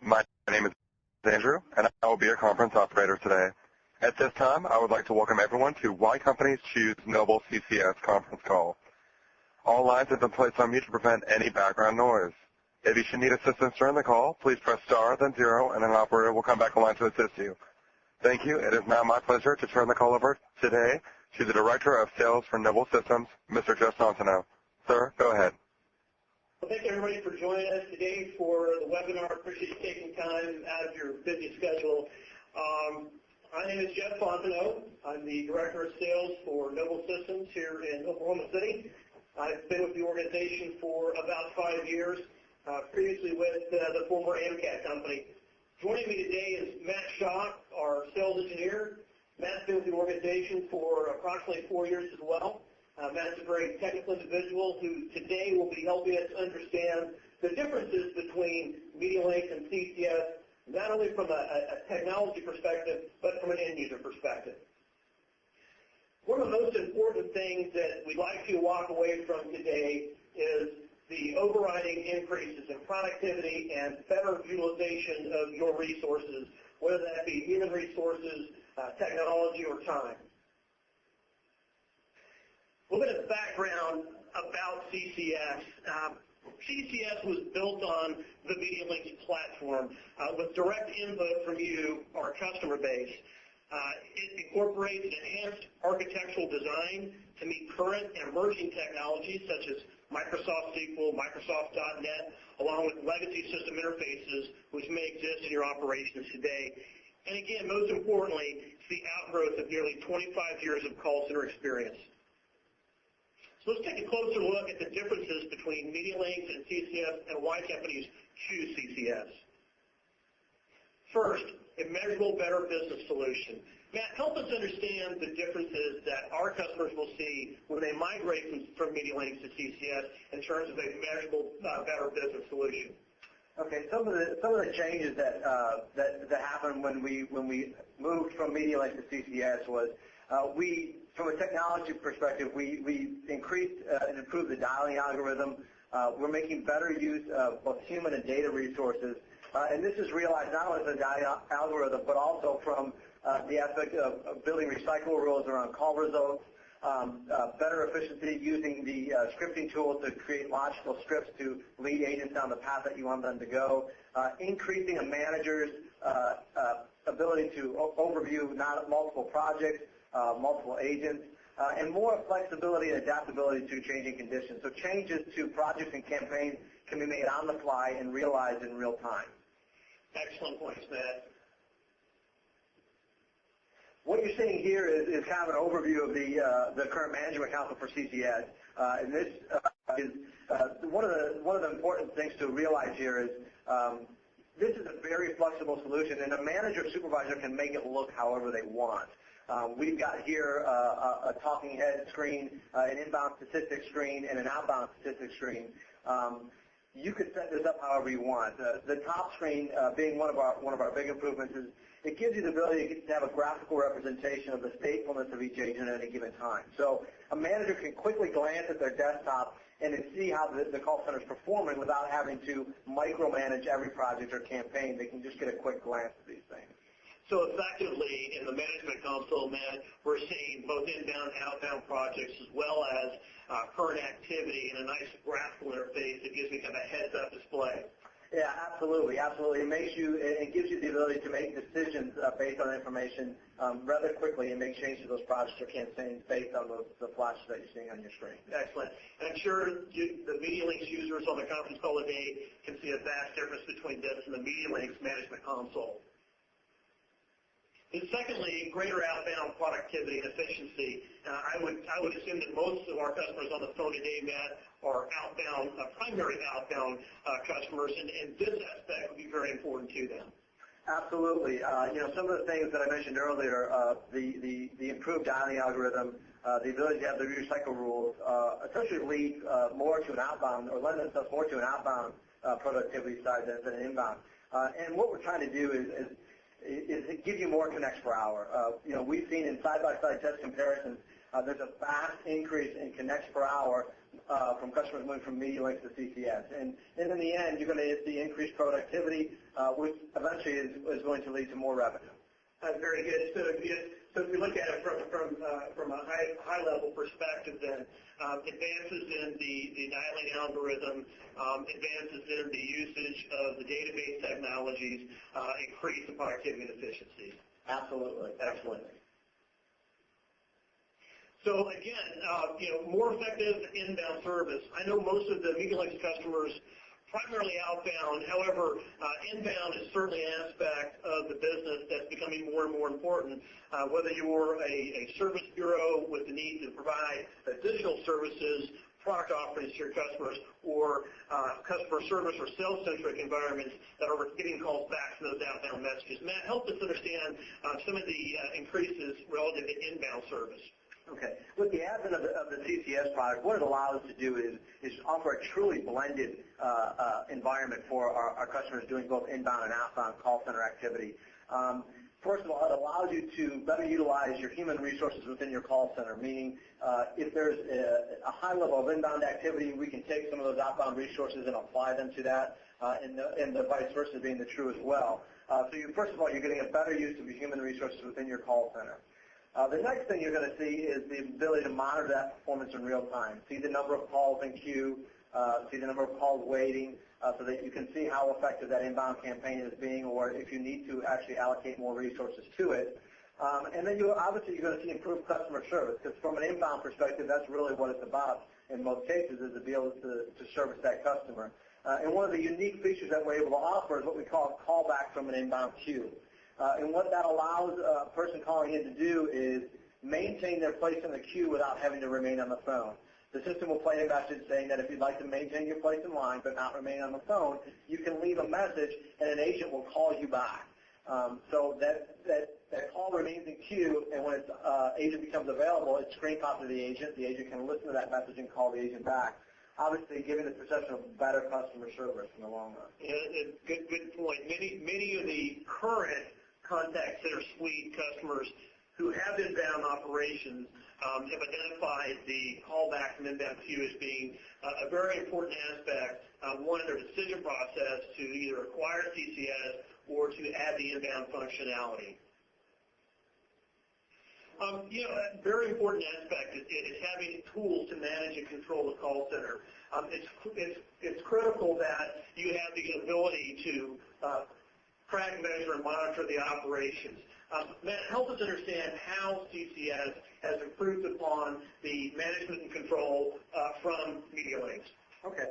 My name is Andrew, and I will be your conference operator today. At this time, I would like to welcome everyone to Why Companies Choose Noble CCS conference call. All lines have been placed on mute to prevent any background noise. If you should need assistance during the call, please press star, then 0, and an operator will come back online to assist you. Thank you. It is now my pleasure to turn the call over today to the Director of Sales for Noble Systems, Mr. Joe Santino. Sir, go ahead. Well, thank you, everybody, for joining us today for the webinar. Appreciate you taking time out of your busy schedule. My name is Jeff Fontenot. I'm the Director of Sales for Noble Systems here in Oklahoma City. I've been with the organization for about 5 years, previously with the former AMCAT company. Joining me today is Matt Shaw, our sales engineer. Matt's been with the organization for approximately 4 years as well. Matt's a very technical individual who today will be helping us understand the differences between MediaLynx and CCS, not only from a technology perspective, but from an end-user perspective. One of the most important things that we'd like you to walk away from today is the overriding increases in productivity and better utilization of your resources, whether that be human resources, technology, or time. A little bit of background about CCS. CCS was built on the MediaLynx platform with direct input from you, our customer base. It incorporates enhanced architectural design to meet current and emerging technologies such as Microsoft SQL, Microsoft .NET, along with legacy system interfaces which may exist in your operations today. And again, most importantly, it's the outgrowth of nearly 25 years of call center experience. So let's take a closer look at the differences between MediaLynx and CCS and why companies choose CCS. First, a measurable, better business solution. Matt, help us understand the differences that our customers will see when they migrate from MediaLynx to CCS in terms of a measurable, better business solution. Okay, some of the changes that happened when we moved from MediaLynx to CCS was from a technology perspective, we increased and improved the dialing algorithm. We're making better use of both human and data resources. And this is realized not only from the dialing algorithm, but also from the aspect of building recyclable rules around call results, better efficiency using the scripting tools to create logical scripts to lead agents down the path that you want them to go, increasing a manager's ability to overview multiple projects, multiple agents, and more flexibility and adaptability to changing conditions. So changes to projects and campaigns can be made on the fly and realized in real time. Excellent points, Matt. What you're seeing here is kind of an overview of the current management console for CCS. And this is one of the important things to realize here is this is a very flexible solution, and a manager or supervisor can make it look however they want. We've got here a talking head screen, an inbound statistics screen, and an outbound statistics screen. You could set this up however you want. The top screen, being one of our big improvements, is it gives you the ability to have a graphical representation of the statefulness of each agent at any given time. So a manager can quickly glance at their desktop and then see how the call center is performing without having to micromanage every project or campaign. They can just get a quick glance at these things. So effectively, in the management console, Matt, we're seeing both inbound and outbound projects as well as current activity in a nice graphical interface that gives me kind of a heads-up display. Yeah, absolutely, absolutely. It gives you the ability to make decisions based on information rather quickly and make changes to those projects or campaigns based on the flashes that you're seeing on your screen. Excellent. And I'm sure the MediaLynx users on the conference call today can see a vast difference between this and the MediaLynx management console. And secondly, greater outbound productivity and efficiency. I would assume that most of our customers on the phone today, Matt, are outbound, primary outbound customers, and this aspect would be very important to them. Absolutely. Some of the things that I mentioned earlier, the improved dialing algorithm, the ability to have the recycle rules, essentially lead more to an outbound or lend themselves more to an outbound productivity side than an inbound. And what we're trying to do is give you more connects per hour. We've seen in side-by-side test comparisons, there's a vast increase in connects per hour from customers moving from MediaLynx to CCS. And in the end, you're going to see increased productivity, which eventually is going to lead to more revenue. Very good. So if we look at it from a high level perspective, then advances in the dialing algorithm, advances in the usage of the database technologies increase the productivity and efficiency. Absolutely. Excellent. So again, more effective inbound service. I know most of the MediaLynx customers primarily outbound. However, inbound is certainly an aspect of the business that's becoming more and more important. Whether you're a service bureau with the need to provide additional services, product offerings to your customers, or customer service or sales-centric environments that are getting calls back to those outbound messages. Matt, help us understand some of the increases relative to inbound service. Okay. With the advent of the CCS product, what it allows us to do is offer a truly blended environment for our customers doing both inbound and outbound call center activity. First of all, it allows you to better utilize your human resources within your call center, meaning if there's a high level of inbound activity, we can take some of those outbound resources and apply them to that, and the vice versa being the true as well. So first of all, you're getting a better use of your human resources within your call center. The next thing you're going to see is the ability to monitor that performance in real time. See the number of calls in queue, see the number of calls waiting, so that you can see how effective that inbound campaign is being, or if you need to actually allocate more resources to it. And then obviously you're going to see improved customer service, because from an inbound perspective, that's really what it's about in most cases, is to be able to service that customer. And one of the unique features that we're able to offer is what we call callback from an inbound queue. And what that allows a person calling in to do is maintain their place in the queue without having to remain on the phone. The system will play a message saying that if you'd like to maintain your place in line but not remain on the phone, you can leave a message and an agent will call you back. So that call remains in queue, and when its agent becomes available, it's screen popped to the agent. The agent can listen to that message and call the agent back, obviously giving the perception of better customer service in the long run. Yeah, good point. Many of the current contact center suite customers who have inbound operations have identified the callback from inbound queue as being a very important aspect, one of their decision process to either acquire CCS or to add the inbound functionality. A very important aspect is having tools to manage and control the call center. It's critical that you have the ability to track, measure, and monitor the operations. Matt, help us understand how CCS has improved upon the management and control from MediaLynx. Okay.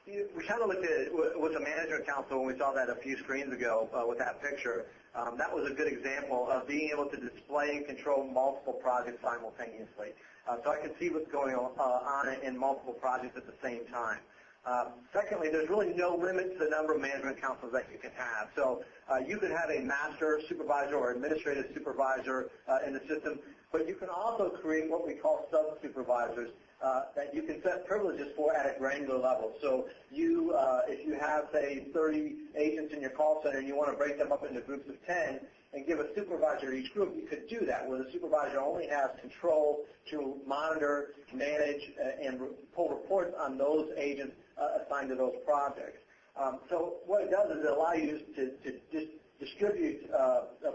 We kind of looked at it with the management council when we saw that a few screens ago with that picture. That was a good example of being able to display and control multiple projects simultaneously. So I can see what's going on in multiple projects at the same time. Secondly, there's really no limit to the number of management councils that you can have. So you can have a master supervisor or administrative supervisor in the system, but you can also create what we call sub-supervisors that you can set privileges for at a granular level. So if you have, say, 30 agents in your call center and you want to break them up into groups of 10 and give a supervisor to each group, you could do that, where the supervisor only has control to monitor, manage, and pull reports on those agents assigned to those projects. So what it does is it allows you to distribute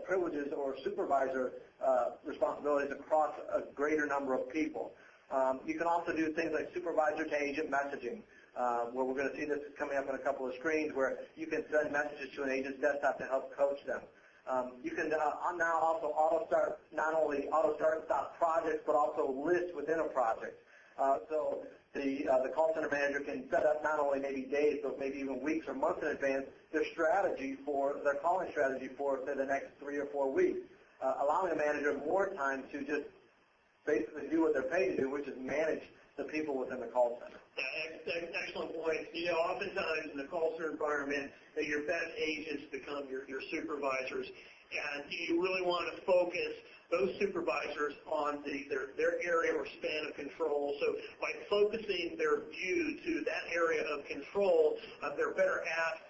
privileges or supervisor responsibilities across a greater number of people. You can also do things like supervisor to agent messaging, where we're going to see this coming up on a couple of screens, where you can send messages to an agent's desktop to help coach them. You can now also auto-start, not only auto-start and stop projects, but also lists within a project. So the call center manager can set up not only maybe days, but maybe even weeks or months in advance their calling strategy for, say, the next 3 or 4 weeks, allowing the manager more time to just basically do what they're paid to do, which is manage the people within the call center. Yeah, excellent point. Oftentimes in the call center environment, your best agents become your supervisors, and you really want to focus those supervisors on their area or span of control. So by focusing their view to that area of control, they're better apt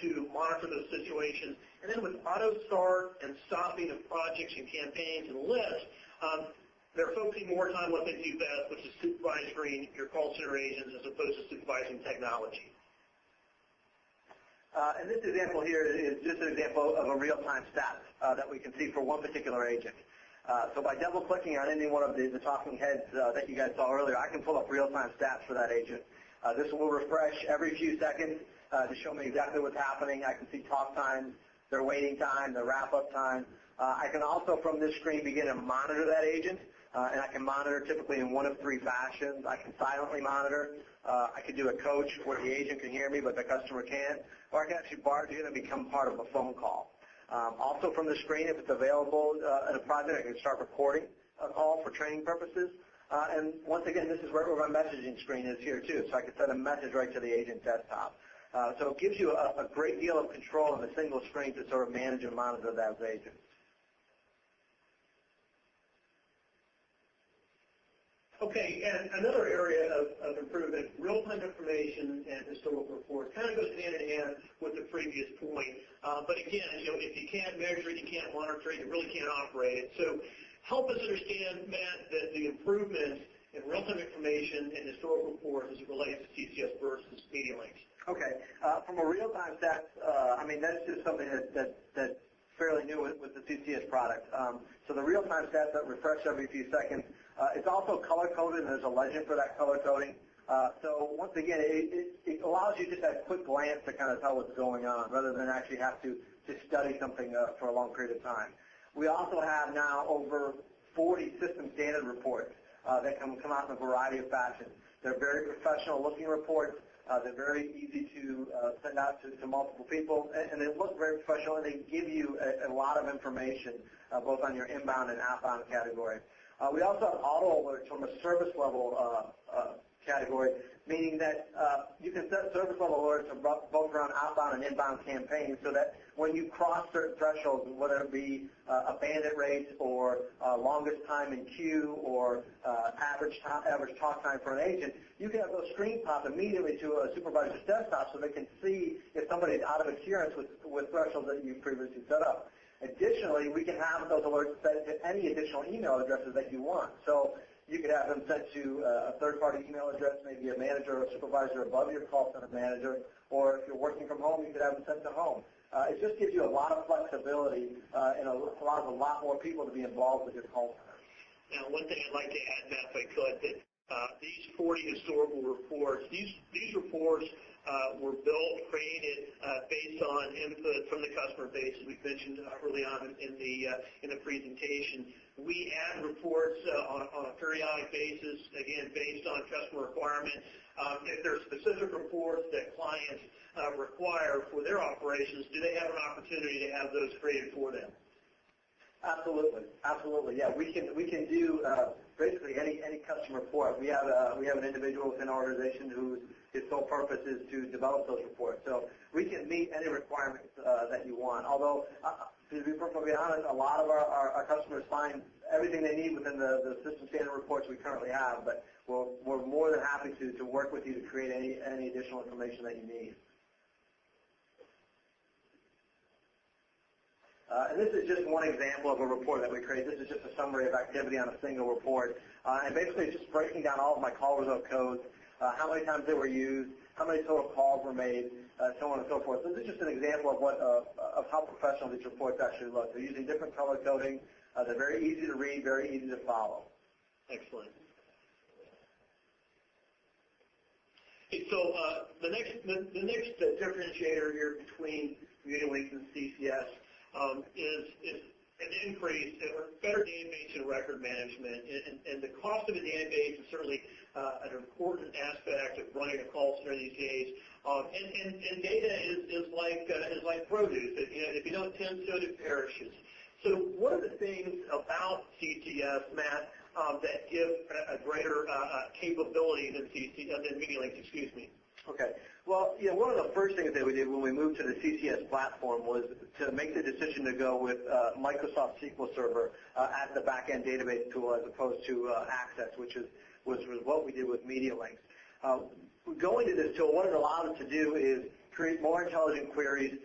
to monitor those situations. And then with auto start and stopping of projects and campaigns and lists, they're focusing more time on what they do best, which is supervising your call center agents as opposed to supervising technology. And this example here is just an example of a real-time stat that we can see for one particular agent. So by double-clicking on any one of the talking heads that you guys saw earlier, I can pull up real-time stats for that agent. This will refresh every few seconds to show me exactly what's happening. I can see talk times, their waiting time, their wrap-up time. I can also, from this screen, begin to monitor that agent, and I can monitor typically in one of three fashions. I can silently monitor. I can do a coach where the agent can hear me, but the customer can't. Or I can actually barge in and become part of a phone call. Also from the screen, if it's available in a project, I can start recording a call for training purposes. And once again, this is where my messaging screen is here too, so I can send a message right to the agent desktop. So it gives you a great deal of control on a single screen to sort of manage and monitor those agents. Okay, and another area of improvement, real-time information and historical reports, kind of goes hand in hand with the previous point. But again, if you can't measure it, you can't monitor it, you really can't operate it. So help us understand, Matt, that the improvements in real-time information and historical reports as it relates to CCS versus MediaLynx. Okay, from a real-time stats, I mean, that's just something that's fairly new with the CCS product. So the real-time stats that refresh every few seconds, it's also color-coded, and there's a legend for that color coding. So once again, it allows you just that quick glance to kind of tell what's going on, rather than actually have to study something for a long period of time. We also have now over 40 system standard reports that can come out in a variety of fashions. They're very professional-looking reports. They're very easy to send out to multiple people, and they look very professional, and they give you a lot of information, both on your inbound and outbound category. We also have auto alerts from a service level category, meaning that you can set service level alerts both around outbound and inbound campaigns, so that when you cross certain thresholds, whether it be abandon rates or longest time in queue or average talk time for an agent, you can have those screens pop immediately to a supervisor's desktop so they can see if somebody's out of adherence with thresholds that you previously set up. Additionally, we can have those alerts sent to any additional email addresses that you want. So you could have them sent to a third-party email address, maybe a manager or a supervisor above your call center manager, or if you're working from home, you could have them sent to home. It just gives you a lot of flexibility and allows a lot more people to be involved with your call center. Now, one thing I'd like to add, Matt, if I could, that these 40 historical reports, these reports were built, created based on input from the customer base, as we mentioned early on in the presentation. We add reports on a periodic basis, again, based on customer requirement. If there are specific reports that clients require for their operations, do they have an opportunity to have those created for them? Absolutely, absolutely. Yeah, we can do basically any customer report. We have an individual within our organization whose sole purpose is to develop those reports. So we can meet any requirements that you want. Although, to be perfectly honest, a lot of our customers find everything they need within the system standard reports we currently have. But we're more than happy to work with you to create any additional information that you need. And this is just one example of a report that we create. This is just a summary of activity on a single report. And basically it's just breaking down all of my call result codes, how many times they were used, how many total calls were made, so on and so forth. So this is just an example of how professional these reports actually look. They're using different color coding. They're very easy to read, very easy to follow. Excellent. So the next differentiator here between MediaLynx and CCS is an increase, better database and record management, and the cost of a database is certainly an important aspect of running a call center these days. And data is like produce. If you don't tend to it perishes. So what are the things about CCS, Matt, that give a greater capability than MediaLynx? Excuse me. Okay. Well, one of the first things that we did when we moved to the CCS platform was to make the decision to go with Microsoft SQL Server as the back-end database tool as opposed to Access, which was what we did with MediaLynx. Going to this tool, what it allowed us to do is create more intelligent queries,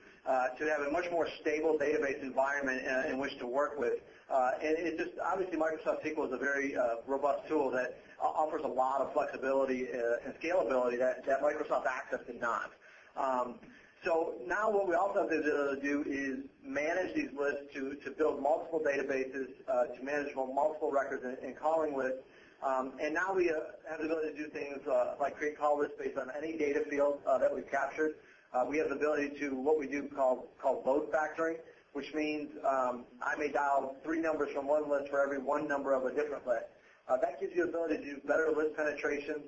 to have a much more stable database environment in which to work with. And it just, obviously Microsoft SQL is a very robust tool that offers a lot of flexibility and scalability that Microsoft Access did not. So now what we also have the ability to do is manage these lists to build multiple databases, to manage multiple records and calling lists. And now we have the ability to do things like create call lists based on any data field that we've captured. We have the ability to what we do called load factoring, which means I may dial 3 numbers from one list for every 1 number of a different list. That gives you the ability to do better list penetration,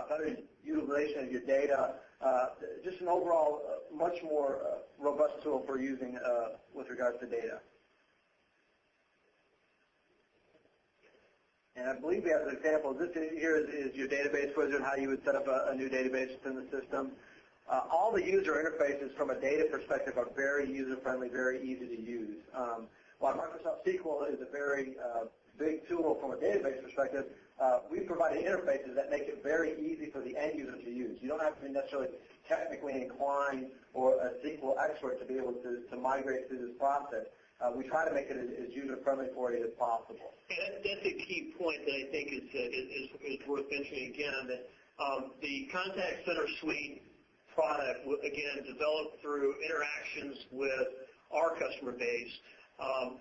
better utilization of your data, just an overall much more robust tool for using with regards to data. And I believe we have an example. This here is your database wizard, how you would set up a new database within the system. All the user interfaces from a data perspective are very user-friendly, very easy to use. While Microsoft SQL is a very big tool from a database perspective, we provide interfaces that make it very easy for the end user to use. You don't have to be necessarily technically inclined or a SQL expert to be able to migrate through this process. We try to make it as user-friendly for you as possible. And that's a key point that I think is worth mentioning again, that the Contact Center Suite product, again, developed through interactions with our customer base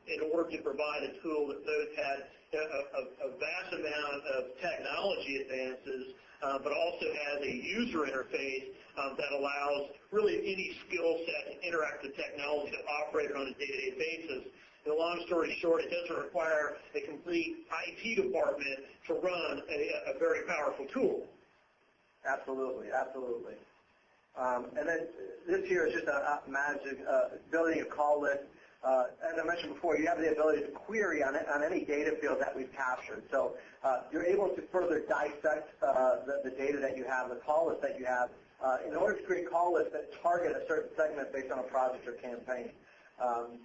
in order to provide a tool that both had a vast amount of technology advances, but also has a user interface that allows really any skill set to interact with technology to operate on a day-to-day basis. And long story short, it doesn't require a complete IT department to run a very powerful tool. Absolutely, absolutely. And then this here is just a magic building a call list. As I mentioned before, you have the ability to query on any data field that we've captured. So you're able to further dissect the data that you have, the call list that you have, in order to create call lists that target a certain segment based on a project or campaign.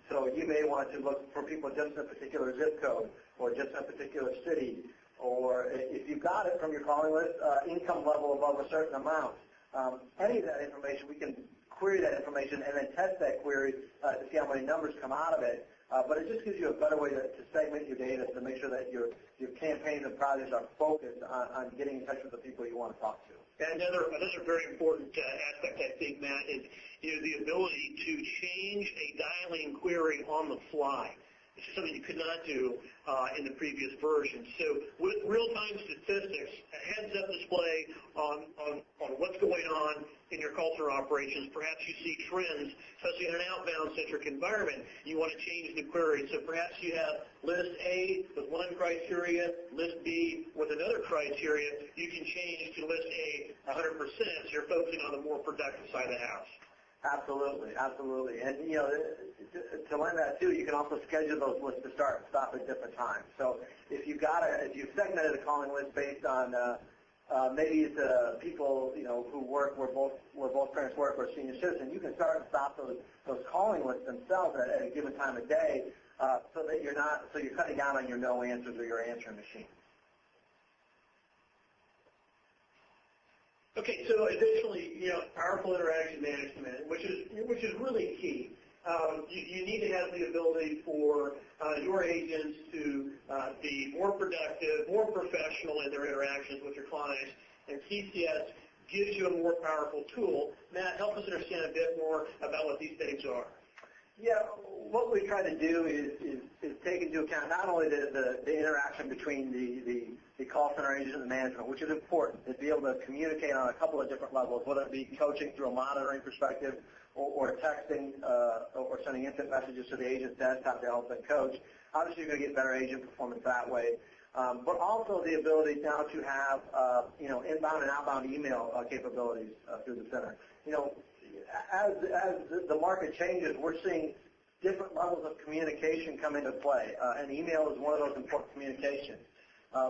So you may want to look for people just in a particular zip code or just in a particular city, or if you've got it from your calling list, income level above a certain amount. Any of that information, we can query that information and then test that query to see how many numbers come out of it. But it just gives you a better way to segment your data to make sure that your campaigns and projects are focused on getting in touch with the people you want to talk to. And another very important aspect, I think, Matt, is the ability to change a dialing query on the fly. This is something you could not do in the previous version. So with real-time statistics, a heads-up display on what's going on in your call center operations, perhaps you see trends, especially in an outbound-centric environment. You want to change the query. So perhaps you have list A with one criteria, list B with another criteria. You can change to list A 100%, so you're focusing on the more productive side of the house. Absolutely, absolutely. And, to lend that too, you can also schedule those lists to start and stop at different times. So if you've segmented a calling list based on maybe it's people, who work where both parents work or senior citizen, you can start and stop those calling lists themselves at a given time of day, so you're cutting down on your no answers or your answering machine. Okay, so additionally, powerful interaction management, which is really key. You need to have the ability for your agents to be more productive, more professional in their interactions with your clients, and CCS gives you a more powerful tool. Matt, help us understand a bit more about what these things are. Yeah, what we try to do is take into account not only the interaction between the call center agent and the management, which is important, to be able to communicate on a couple of different levels, whether it be coaching through a monitoring perspective or texting or sending instant messages to the agent's desktop to help them coach. Obviously, you're going to get better agent performance that way. But also the ability now to have inbound and outbound email capabilities through the center. As the market changes, we're seeing different levels of communication come into play, and email is one of those important communications.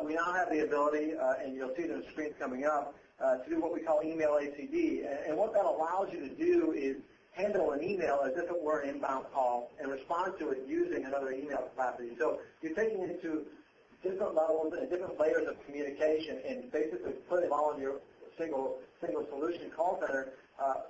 We now have the ability, and you'll see it in the screens coming up, to do what we call email ACD. And what that allows you to do is handle an email as if it were an inbound call and respond to it using another email capacity. So you're taking it to different levels and different layers of communication and basically putting them all in your single solution call center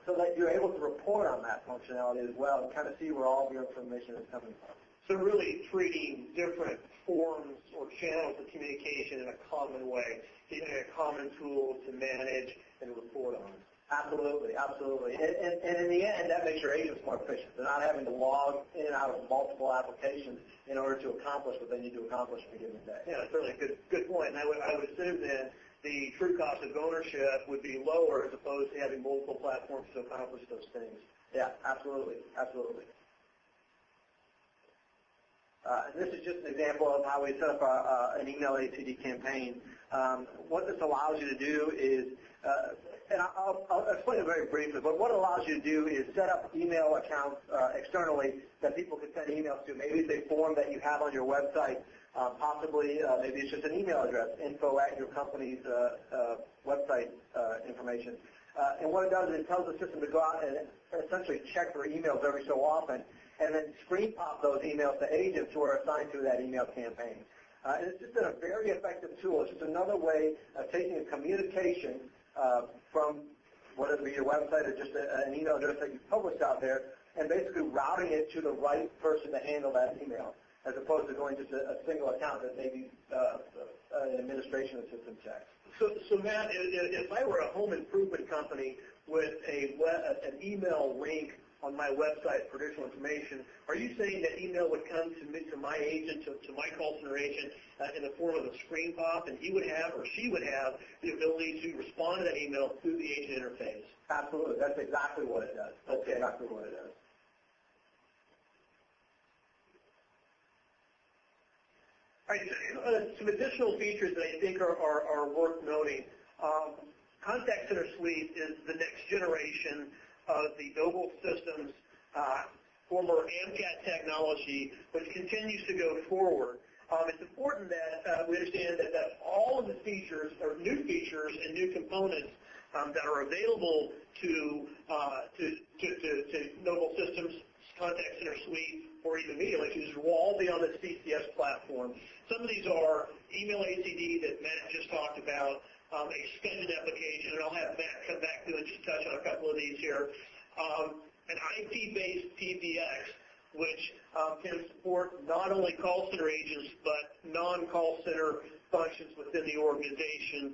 so that you're able to report on that functionality as well and kind of see where all of your information is coming from. So really treating different forms or channels of communication in a common way, using a common tool to manage and report on. Absolutely, absolutely. And in the end, that makes your agents more efficient. They're not having to log in and out of multiple applications in order to accomplish what they need to accomplish in a given day. Yeah, that's really a good point. And I would assume then the true cost of ownership would be lower as opposed to having multiple platforms to accomplish those things. Yeah, absolutely, absolutely. And this is just an example of how we set up an email ACD campaign. What this allows you to do is, and I'll explain it very briefly, but what it allows you to do is set up email accounts externally that people can send emails to. Maybe it's a form that you have on your website, possibly maybe it's just an email address, info at your company's website information. And what it does is it tells the system to go out and essentially check for emails every so often, and then screen pop those emails to agents who are assigned to that email campaign. And it's just been a very effective tool. It's just another way of taking a communication from whether it be your website or just an email address that you've published out there, and basically routing it to the right person to handle that email, as opposed to going just a single account that maybe an administration system checks. So Matt, if I were a home improvement company with an email link on my website for additional information, are you saying that email would come to my agent, to my call center agent, in the form of a screen pop, and he would have or she would have the ability to respond to that email through the agent interface? Absolutely. That's exactly what it does. That's exactly what it does. All right, some additional features that I think are worth noting. Contact Center Suite is the next generation of the Noble Systems former AMCAT technology, which continues to go forward. It's important that we understand that all of the features, or new features and new components that are available to Noble Systems Contact Center Suite or even MediaLynx users will all be on the CCS platform. Some of these are email ACD that Matt just talked about, a scheduling application, and I'll have Matt come back to and just touch on a couple of these here. An IP-based PBX, which can support not only call center agents, but non-call center functions within the organization,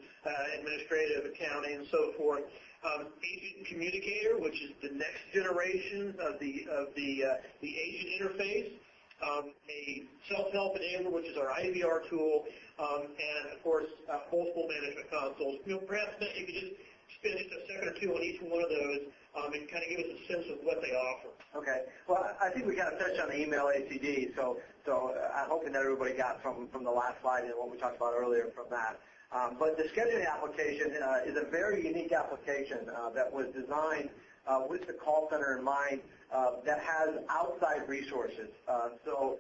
administrative, accounting, and so forth. Agent Communicator, which is the next generation of the agent interface. A self-help enabler, which is our IVR tool, and of course, multiple management consoles. Perhaps Matt, you could just spend just a second or two on each one of those and kind of give us a sense of what they offer. Okay. Well, I think we kind of touched on the email ACD, so I'm hoping that everybody got from the last slide and what we talked about earlier from that. But the scheduling application is a very unique application that was designed with the call center in mind, that has outside resources. So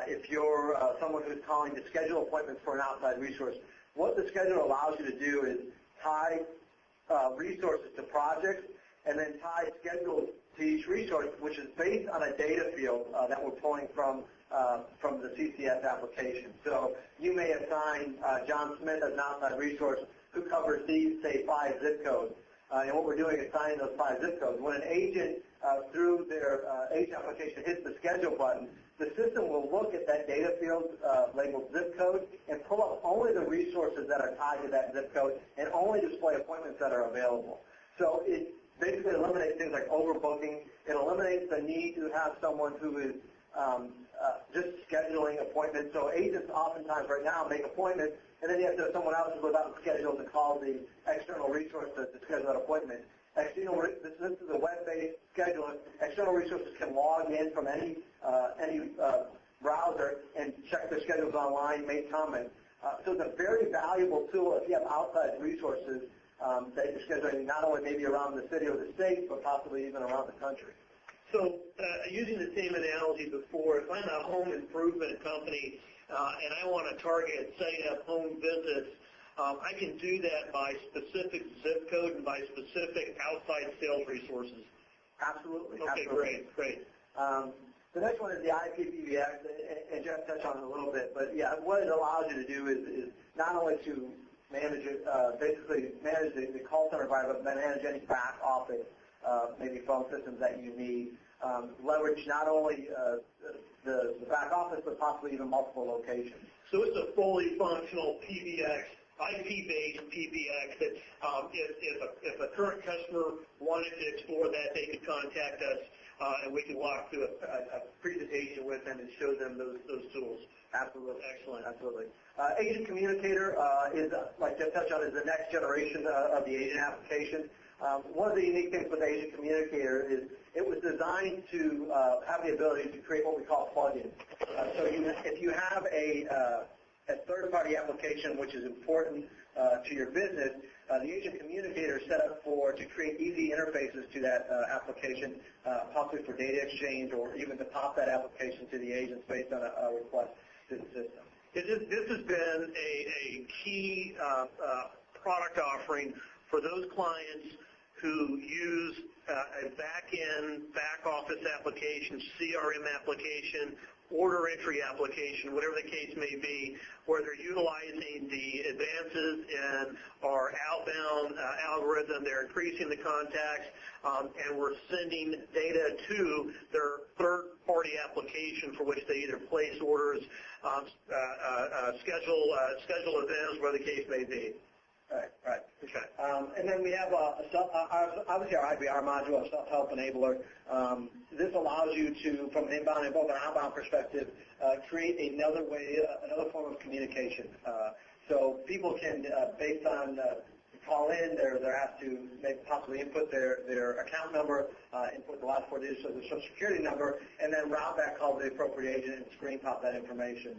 if you're someone who's calling to schedule appointments for an outside resource, what the schedule allows you to do is tie resources to projects and then tie schedules to each resource, which is based on a data field that we're pulling from the CCS application. So you may assign John Smith as an outside resource who covers these, say, 5 zip codes. And what we're doing is assigning those 5 zip codes. When an agent, through their agent application, hits the schedule button, the system will look at that data field labeled zip code and pull up only the resources that are tied to that zip code and only display appointments that are available. So it basically eliminates things like overbooking. It eliminates the need to have someone who is just scheduling appointments. So agents oftentimes right now make appointments, and then you have to have someone else who goes out and schedules and calls the external resource to schedule that appointment. This is a web-based scheduler. External resources can log in from any browser and check their schedules online, make comments. So it's a very valuable tool if you have outside resources that you're scheduling not only maybe around the city or the state, but possibly even around the country. So using the same analogy before, if I'm a home improvement company and I want to target setting up home visits, I can do that by specific zip code and by specific outside sales resources. Absolutely. Okay, absolutely. great. The next one is the IP-PBX, and Jeff touched on it a little bit, but yeah, what it allows you to do is not only to manage it, basically manage the call center environment, but manage any back office maybe phone systems that you need. Leverage not only the back office, but possibly even multiple locations. So it's a fully functional PBX, IP-based PBX that if a current customer wanted to explore that, they could contact us and we can walk through a presentation with them and show them those tools. Absolutely. Excellent. Absolutely. Agent Communicator is, like Jeff touched on, is the next generation of the agent application. One of the unique things with Agent Communicator is it was designed to have the ability to create what we call plugins. So if you have a third-party application which is important to your business, the Agent Communicator is set up to create easy interfaces to that application, possibly for data exchange or even to pop that application to the agents based on a request to the system. This has been a key product offering for those clients who use a back office application, CRM application, order entry application, whatever the case may be, where they're utilizing the advances in our outbound algorithm. They're increasing the contacts, and we're sending data to their third-party application for which they either place orders, schedule events, whatever the case may be. Right. Okay. And then we have obviously our IBR module, our self-help enabler. This allows you to, from an inbound and both an outbound perspective, create another way, another form of communication. So people can, based on call in, they're asked to possibly input their account number, input the last 4 digits of their Social Security number, and then route that call to the appropriate agent and screen pop that information.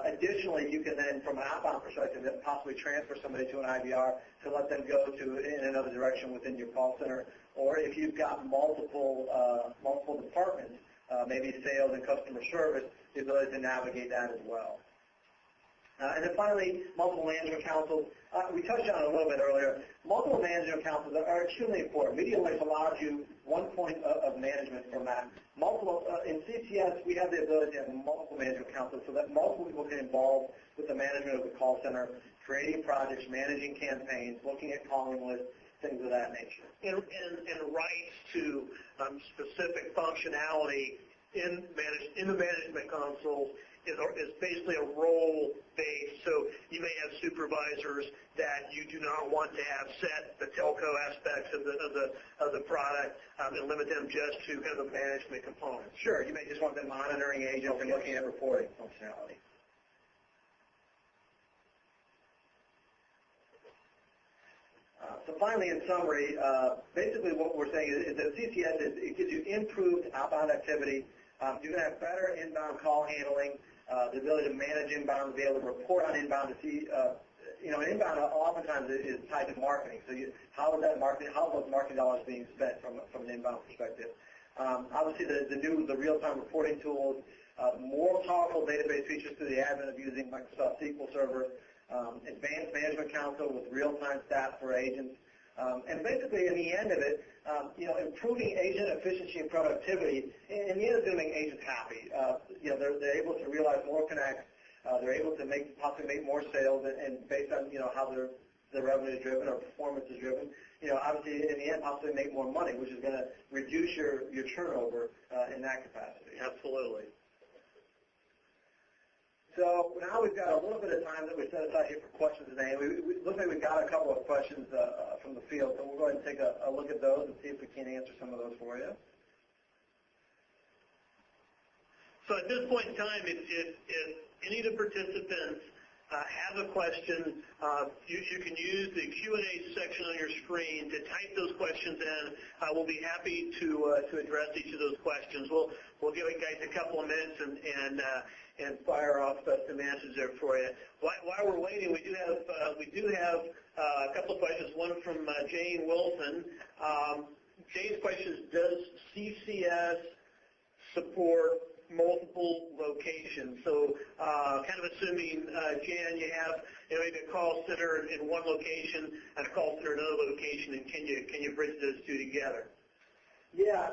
Additionally, you can then, from an outbound perspective, possibly transfer somebody to an IVR to let them go in another direction within your call center. Or if you've got multiple departments, maybe sales and customer service, the ability to navigate that as well. And then finally, multiple management councils. We touched on it a little bit earlier. Multiple management councils are extremely important. MediaLynx allows you one point of management from that. In CCS, we have the ability to have multiple management councils so that multiple people get involved with the management of the call center, creating projects, managing campaigns, looking at calling lists, things of that nature. And rights to specific functionality in the management console is basically a role-based. So you may have supervisors that you do not want to have set the telco aspects of the product and limit them just to kind of a management component. Sure. You may just want them monitoring agents and looking at reporting functionality. So finally, in summary, basically what we're saying is that CCS it gives you improved outbound activity. You're going to have better inbound call handling, the ability to manage inbound, to be able to report on inbound, to see, inbound oftentimes is tied to marketing. So how are those marketing dollars being spent from an inbound perspective? Obviously, the real-time reporting tools, more powerful database features through the advent of using Microsoft SQL Server, advanced management console with real-time stats for agents, and basically, in the end of it, improving agent efficiency and productivity. In the end, it's going to make agents happy. They're able to realize more connects. They're able to possibly make more sales, and based on how their revenue is driven or performance is driven. Obviously, in the end, possibly make more money, which is going to reduce your turnover in that capacity. Absolutely. So now we've got a little bit of time that we set aside here for questions today. We looks like we've got a couple of questions from the field, so we'll go ahead and take a look at those and see if we can answer some of those for you. So at this point in time, if any of the participants have a question, you can use the Q&A section on your screen to type those questions in. We'll be happy to address each of those questions. We'll give you guys a couple of minutes and fire off some answers there for you. While we're waiting, we do have a couple of questions. One from Jane Wilson. Jane's question is, does CCS support multiple locations? So kind of assuming, Jan, you have maybe a call center in one location and a call center in another location, and can you bridge those two together? Yeah,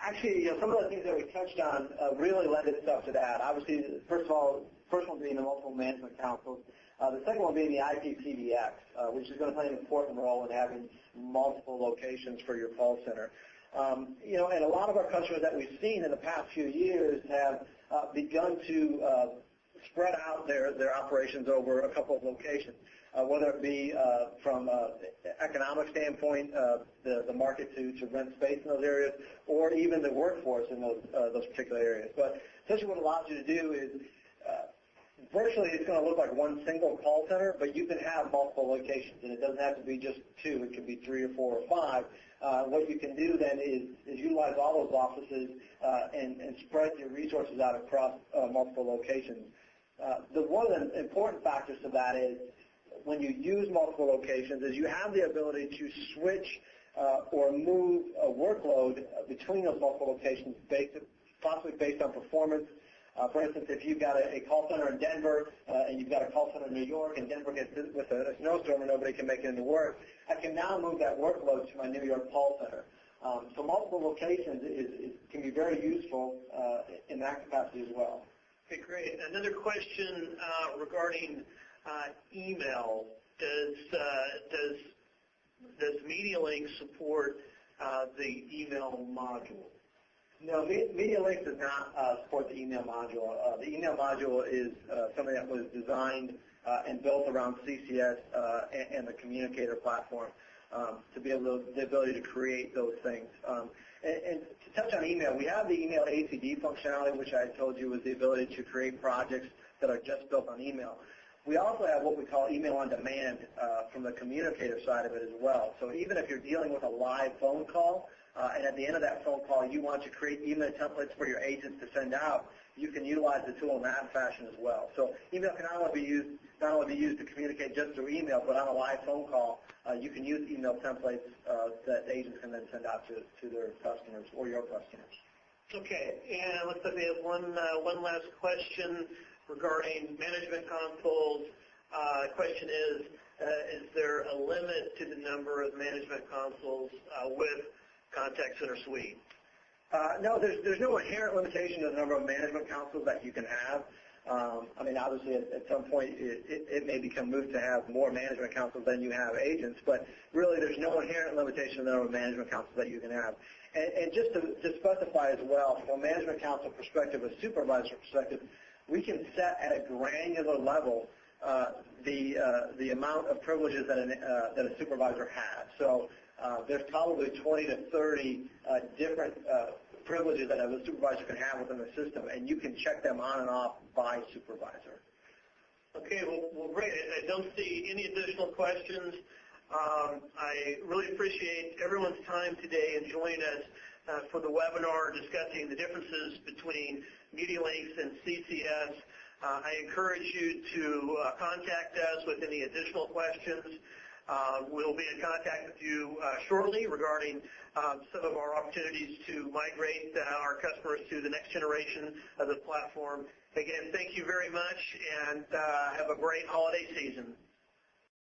actually, some of the things that we touched on really lend itself to that. Obviously, first one being the multiple management councils. The second one being the IPPBX, which is going to play an important role in having multiple locations for your call center. And a lot of our customers that we've seen in the past few years have begun to spread out their operations over a couple of locations, whether it be from an economic standpoint, the market to rent space in those areas, or even the workforce in those particular areas. But essentially what it allows you to do is virtually it's going to look like one single call center, but you can have multiple locations, and it doesn't have to be just two. It can be 3 or 4 or 5. What you can do then is utilize all those offices and spread your resources out across multiple locations. One of the important factors to that is when you use multiple locations is you have the ability to switch or move a workload between those multiple locations possibly based on performance. For instance, if you've got a call center in Denver and you've got a call center in New York and Denver gets hit with a snowstorm and nobody can make it into work, I can now move that workload to my New York call center. So multiple locations can be very useful in that capacity as well. Okay, great. Another question regarding email. Does MediaLynx support the email module? No, MediaLynx does not support the email module. The email module is something that was designed and built around CCS and the communicator platform to be the ability to create those things. And to touch on email, we have the email ACD functionality, which I told you was the ability to create projects that are just built on email. We also have what we call email on demand from the communicator side of it as well. So even if you're dealing with a live phone call, and at the end of that phone call you want to create email templates for your agents to send out, you can utilize the tool in that fashion as well. So email can not only be used to communicate just through email, but on a live phone call, you can use email templates that agents can then send out to their customers or your customers. Okay, and looks like we have one last question regarding management consoles. The question is there a limit to the number of management consoles with Contact Center Suite? No, there's no inherent limitation to the number of management consoles that you can have. I mean, obviously, at some point, it may become moot to have more management consoles than you have agents, but really, there's no inherent limitation to the number of management consoles that you can have. And just to specify as well, from a management console perspective, a supervisor perspective, we can set at a granular level the amount of privileges that a supervisor has. So there's probably 20 to 30 different privileges that a supervisor can have within the system, and you can check them on and off by supervisor. Okay, well great. I don't see any additional questions. I really appreciate everyone's time today and joining us for the webinar discussing the differences between MediaLynx and CCS. I encourage you to contact us with any additional questions. We'll be in contact with you shortly regarding some of our opportunities to migrate our customers to the next generation of the platform. Again, thank you very much, and have a great holiday season.